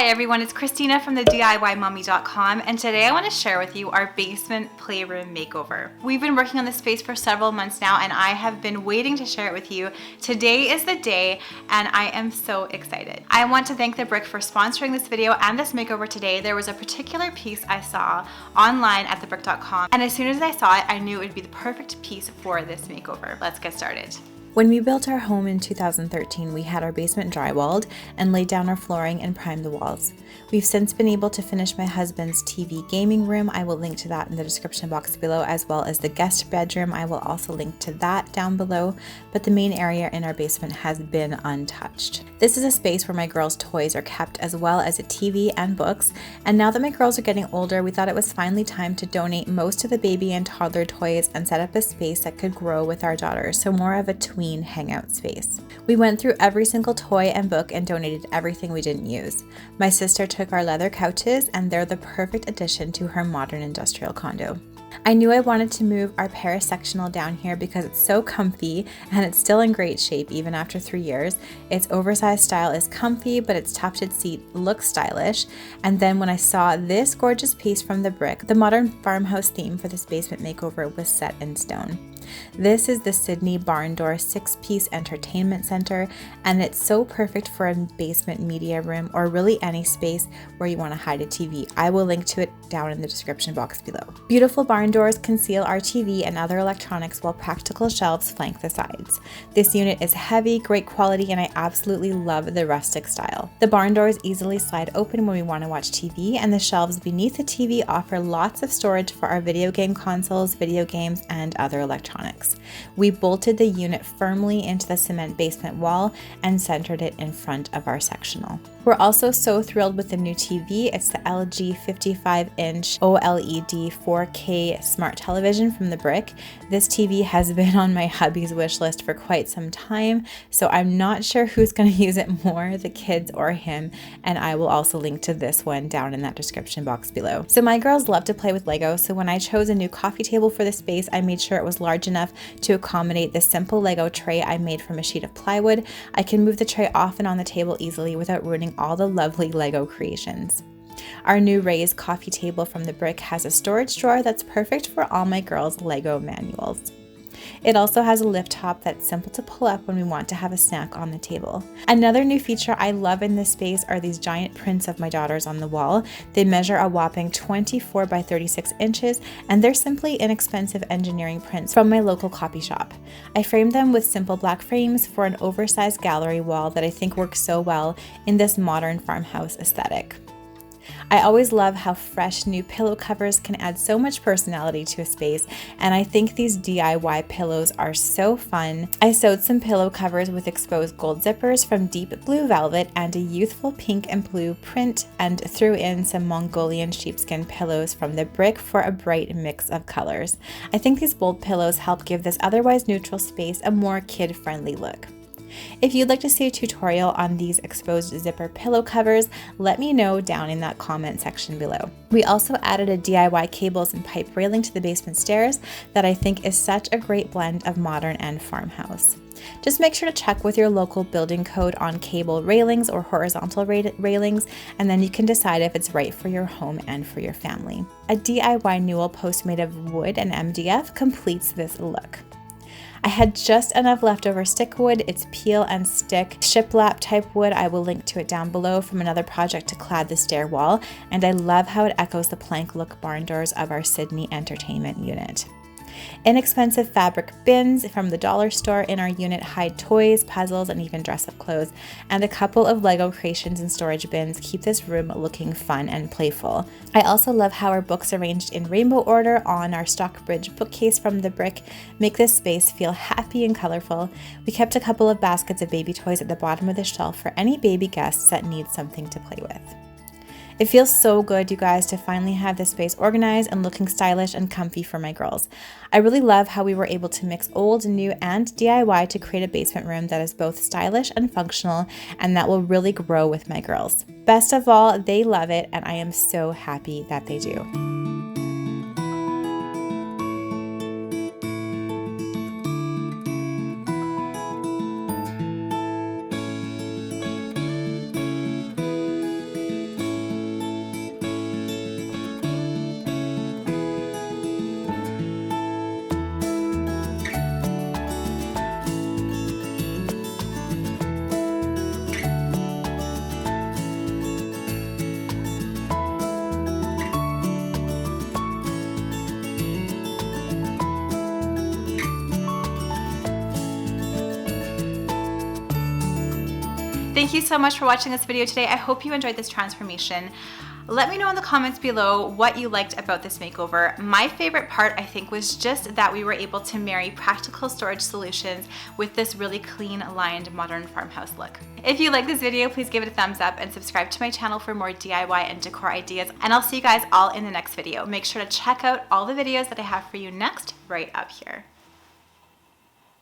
everyone, it's Christina from the DIYmommy.com, and today I want to share with you our basement playroom makeover. We've been working on this space for several months now and I have been waiting to share it with you. Today is the day and I am so excited. I want to thank The Brick for sponsoring this video and this makeover today. There was a particular piece I saw online at thebrick.com and as soon as I saw it, I knew it would be the perfect piece for this makeover. Let's get started. When we built our home in 2013, we had our basement drywalled and laid down our flooring and primed the walls. We've since been able to finish my husband's TV gaming room. I will link to that in the description box below, as well as the guest bedroom. I will also link to that down below, but the main area in our basement has been untouched. This is a space where my girls' toys are kept, as well as a TV and books, and now that my girls are getting older, we thought it was finally time to donate most of the baby and toddler toys and set up a space that could grow with our daughters, so more of a tween hangout space. We went through every single toy and book and donated everything we didn't use. My sister took our leather couches and they're the perfect addition to her modern industrial condo. I knew I wanted to move our Paris sectional down here because it's so comfy and it's still in great shape even after 3 years. Its oversized style is comfy, but its tufted seat looks stylish. And then when I saw this gorgeous piece from The Brick, the modern farmhouse theme for this basement makeover was set in stone. This is the Sydney Barn Door 6-piece entertainment center, and it's so perfect for a basement media room or really any space where you want to hide a TV. I will link to it down in the description box below. Beautiful barn doors conceal our TV and other electronics while practical shelves flank the sides. This unit is heavy, great quality, and I absolutely love the rustic style. The barn doors easily slide open when we want to watch TV, and the shelves beneath the TV offer lots of storage for our video game consoles, video games, and other electronics. We bolted the unit firmly into the cement basement wall and centered it in front of our sectional. We're also so thrilled with the new TV. It's the LG 55-inch OLED 4K smart television from The Brick. This TV has been on my hubby's wish list for quite some time, so I'm not sure who's going to use it more, the kids or him, and I will also link to this one down in that description box below. So my girls love to play with Lego, so when I chose a new coffee table for the space, I made sure it was large enough to accommodate the simple Lego tray I made from a sheet of plywood. I can move the tray off and on the table easily without ruining all the lovely Lego creations. Our new raised coffee table from The Brick has a storage drawer that's perfect for all my girls' Lego manuals. It also has a lift top that's simple to pull up when we want to have a snack on the table. Another new feature I love in this space are these giant prints of my daughters on the wall. They measure a whopping 24 by 36 inches and they're simply inexpensive engineering prints from my local copy shop. I framed them with simple black frames for an oversized gallery wall that I think works so well in this modern farmhouse aesthetic. I always love how fresh new pillow covers can add so much personality to a space, and I think these DIY pillows are so fun. I sewed some pillow covers with exposed gold zippers from deep blue velvet and a youthful pink and blue print, and threw in some Mongolian sheepskin pillows from The Brick for a bright mix of colors. I think these bold pillows help give this otherwise neutral space a more kid-friendly look. If you'd like to see a tutorial on these exposed zipper pillow covers, let me know down in that comment section below. We also added a DIY cables and pipe railing to the basement stairs that I think is such a great blend of modern and farmhouse. Just make sure to check with your local building code on cable railings or horizontal railings, and then you can decide if it's right for your home and for your family. A DIY newel post made of wood and MDF completes this look. I had just enough leftover stick wood. It's peel and stick shiplap type wood. I will link to it down below from another project to clad the stair wall, and I love how it echoes the plank look barn doors of our Sydney entertainment unit. Inexpensive fabric bins from the dollar store in our unit hide toys, puzzles, and even dress-up clothes, and a couple of Lego creations and storage bins keep this room looking fun and playful. I also love how our books arranged in rainbow order on our Stockbridge bookcase from The Brick make this space feel happy and colorful. We kept a couple of baskets of baby toys at the bottom of the shelf for any baby guests that need something to play with. It feels so good, you guys, to finally have this space organized and looking stylish and comfy for my girls. I really love how we were able to mix old, new, and DIY to create a basement room that is both stylish and functional, and that will really grow with my girls. Best of all, they love it, and I am so happy that they do. Thank you so much for watching this video today. I hope you enjoyed this transformation. Let me know in the comments below what you liked about this makeover. My favorite part, I think, was just that we were able to marry practical storage solutions with this really clean, lined, modern farmhouse look. If you like this video, please give it a thumbs up and subscribe to my channel for more DIY and decor ideas. And I'll see you guys all in the next video. Make sure to check out all the videos that I have for you next right up here.